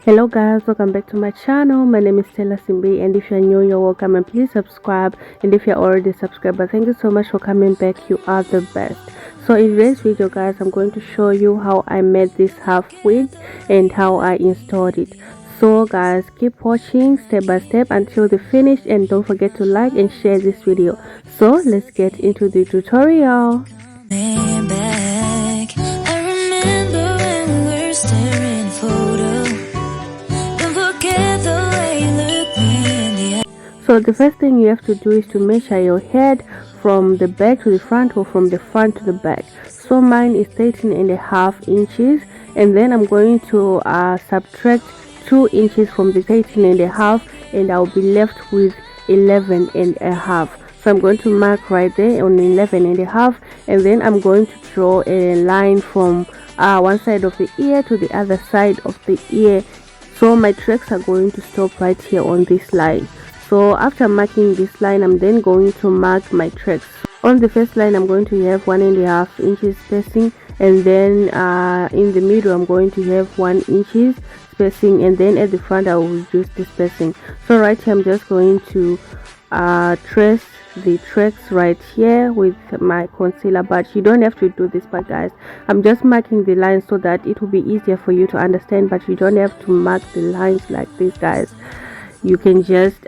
Hello guys, welcome back to my channel. My name is Stella Simbi, and if you're new, you're welcome, and please subscribe. And if you're already subscribed, thank you so much for coming back. You are the best. So in today's video guys, I'm going to show you how I made this half wig and how I installed it. So guys, keep watching step by step until the finish, and don't forget to like and share this video. So let's get into the tutorial. So the first thing you have to do is to measure your head from the back to the front, or from the front to the back. So mine is 13.5 inches, and then I'm going to subtract 2 inches from the 13.5, and I'll be left with 11.5. So I'm going to mark right there on 11.5, and then I'm going to draw a line from one side of the ear to the other side of the ear. So my tracks are going to stop right here on this line. So after marking this line, I'm then going to mark my tracks. On the first line, I'm going to have 1.5 inches spacing, and then in the middle I'm going to have 1 inch spacing, and then at the front I will reduce the spacing. So right here I'm just going to trace the tracks right here with my concealer, but you don't have to do this part guys. I'm just marking the lines so that it will be easier for you to understand, but you don't have to mark the lines like this guys. You can just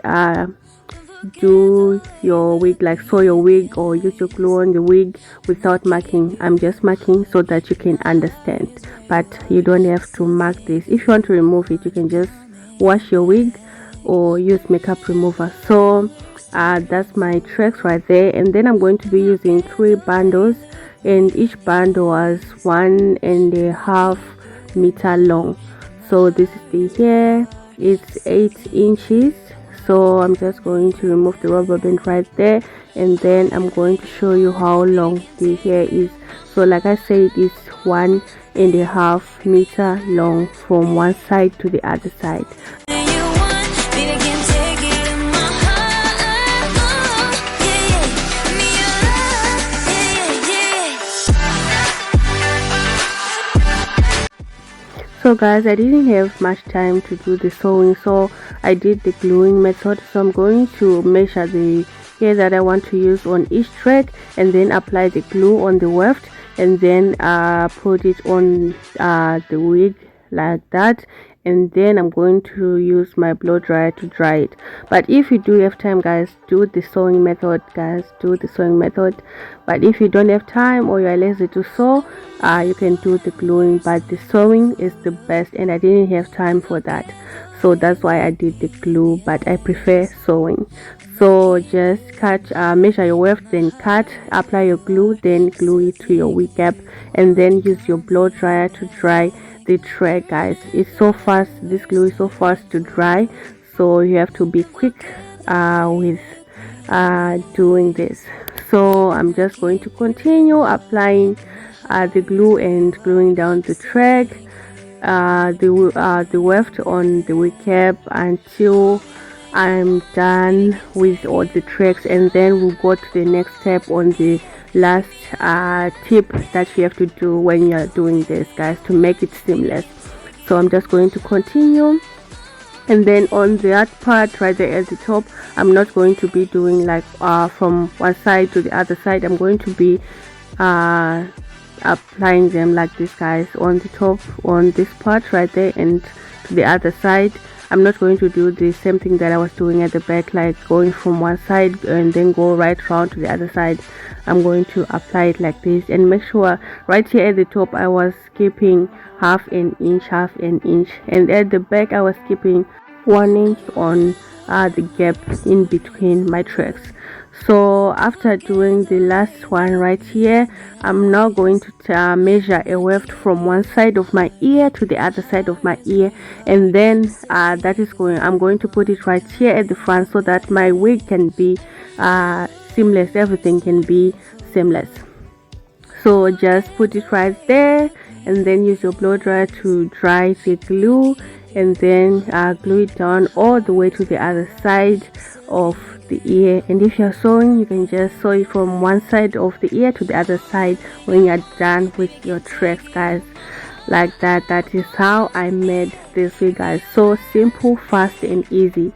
do your wig, like sew your wig or use your glue on the wig without marking. I'm just marking so that you can understand, but you don't have to mark this. If you want to remove it, you can just wash your wig or use makeup remover. So that's my tracks right there, and then I'm going to be using 3 bundles, and each bundle was 1.5 meter long. So this is the hair, it's 8 inches. So I'm just going to remove the rubber band right there, and then I'm going to show you how long the hair is. So like I said, it's 1.5 meter long from one side to the other side. So guys, I didn't have much time to do the sewing, so I did the gluing method. So I'm going to measure the hair that I want to use on each track, and then apply the glue on the weft, and then put it on the wig like that, and then I'm going to use my blow dryer to dry it. But if you do have time guys, do the sewing method guys, do the sewing method. But if you don't have time or you are lazy to sew, you can do the gluing, but the sewing is the best, and I didn't have time for that, so that's why I did the glue, but I prefer sewing. So just cut, measure your weft, then cut, apply your glue, then glue it to your wig cap, and then use your blow dryer to dry the track guys. It's so fast, this glue is so fast to dry, so you have to be quick with doing this. So I'm just going to continue applying the glue and gluing down the track, the weft on the wig cap, until I'm done with all the tracks, and then we'll go to the next step on the last tip that you have to do when you're doing this guys, to make it seamless. So I'm just going to continue, and then on that part right there at the top, I'm not going to be doing like from one side to the other side. I'm going to be applying them like this guys, on the top, on this part right there, and to the other side. I'm not going to do the same thing that I was doing at the back, like going from one side and then go right round to the other side. I'm going to apply it like this, and make sure right here at the top I was keeping half an inch, and at the back I was keeping 1 inch on the gap in between my tracks. So after doing the last one right here, I'm now going to measure a weft from one side of my ear to the other side of my ear, and then I'm going to put it right here at the front, so that my wig can be seamless, everything can be seamless. So just put it right there, and then use your blow dryer to dry the glue, and then glue it down all the way to the other side of the ear. And if you're sewing, you can just sew it from one side of the ear to the other side when you're done with your tracks guys. like that. That is how I made this wig, guys. So simple, fast and easy.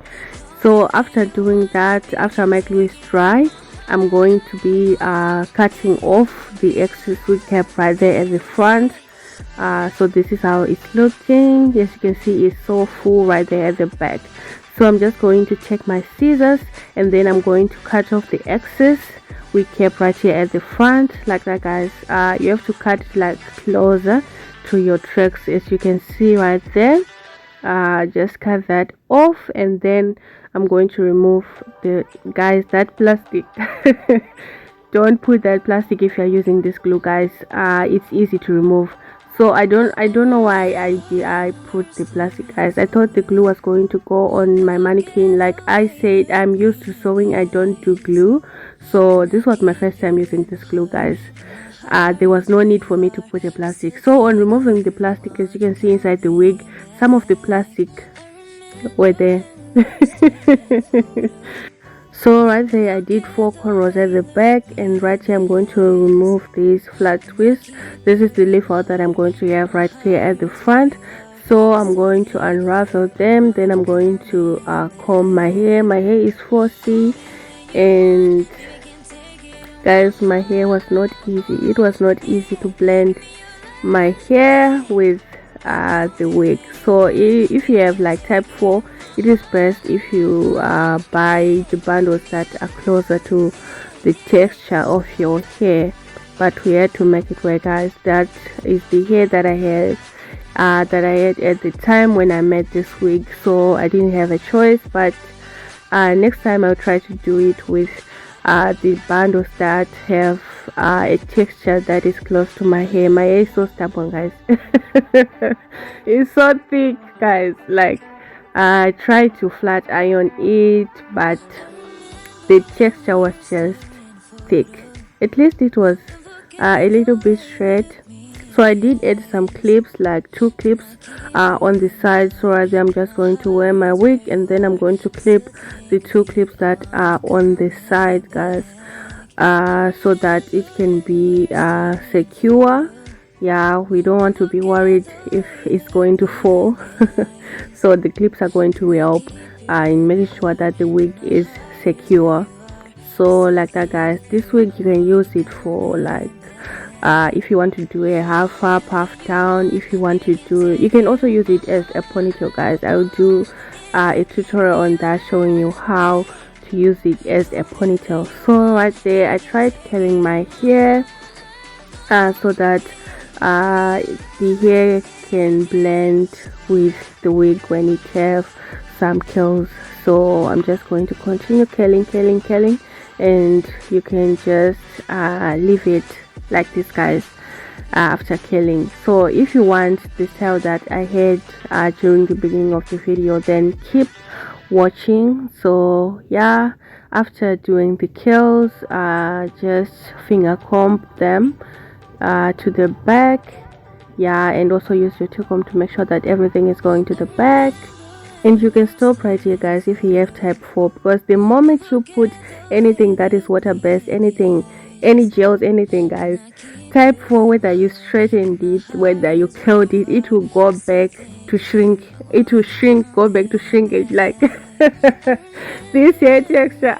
So after doing that, after my glue is dry, I'm going to be cutting off the excess wig cap right there at the front. So this is how it's looking. As you can see, it's so full right there at the back. So I'm just going to take my scissors and then I'm going to cut off the excess wig cap right here at the front, like that, guys. You have to cut it like closer to your tracks, as you can see right there. Just cut that off, and then I'm going to remove the, guys, that plastic. Don't put that plastic if you're using this glue, guys. It's easy to remove. So I don't know why I put the plastic, guys. I thought the glue was going to go on my mannequin. Like I said, I'm used to sewing, I don't do glue. So this was my first time using this glue, guys. There was no need for me to put a plastic. So on removing the plastic, as you can see inside the wig, some of the plastic were there. So right there I did 4 cornrows at the back, and right here I'm going to remove these flat twists. This is the leaf out that I'm going to have right here at the front. So I'm going to unravel them, then I'm going to comb my hair. My hair is 4C, and guys, my hair was not easy. It was not easy to blend my hair with the wig. So if you have like type 4, it is best if you buy the bundles that are closer to the texture of your hair. But we had to make it work, guys. That is the hair that I had at the time when I made this wig, so I didn't have a choice. But next time I'll try to do it with the bundles that have a texture that is close to my hair. My hair is so stubborn, guys. It's so thick, guys. Like I tried to flat iron it, but the texture was just thick. At least it was a little bit straight. So I did add some clips, like 2 clips on the side. So right there I'm just going to wear my wig, and then I'm going to clip the 2 clips that are on the side, guys, so that it can be secure. Yeah, we don't want to be worried if it's going to fall. So the clips are going to help in making sure that the wig is secure. So like that, guys. This wig you can use it for like if you want to do a half up, half down. If you want to do, you can also use it as a ponytail, guys. I will do a tutorial on that, showing you how to use it as a ponytail. So right there I tried curling my hair so that the hair can blend with the wig when it has some curls. So I'm just going to continue curling, and you can just leave it like this, guys, after curling. So if you want the style that I had during the beginning of the video, then keep watching. So yeah, after doing the curls, just finger comb them to the back. Yeah, and also use your comb to make sure that everything is going to the back. And you can stop right here, guys, if you have type 4, because the moment you put anything that is water based, anything, any gels, anything, guys, type 4, whether you straightened it, whether you curled it, it will go back to shrink. It will shrink, go back to shrinkage. Like this hair texture,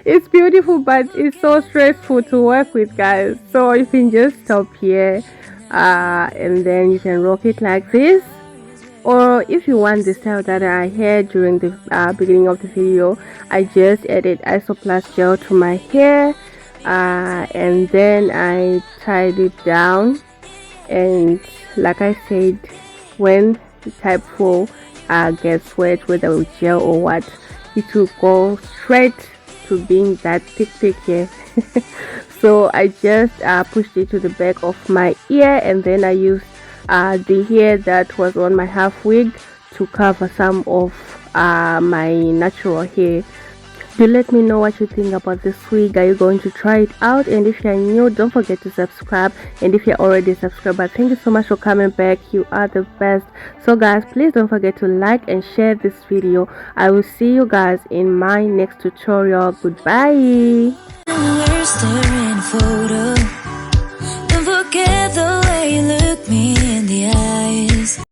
it's beautiful, but it's so stressful to work with, guys. So you can just stop here and then you can rock it like this. Or if you want the style that I had during the beginning of the video, I just added Isoplast gel to my hair and then I tied it down. And like I said, when the type 4 gets wet, whether with gel or what, it will go straight to being that thick hair. So I just pushed it to the back of my ear, and then I used the hair that was on my half wig to cover some of my natural hair. Do let me know what you think about this wig. Are you going to try it out? And if you're new, don't forget to subscribe. And if you're already subscribed, thank you so much for coming back. You are the best. So guys, please don't forget to like and share this video. I will see you guys in my next tutorial. Goodbye.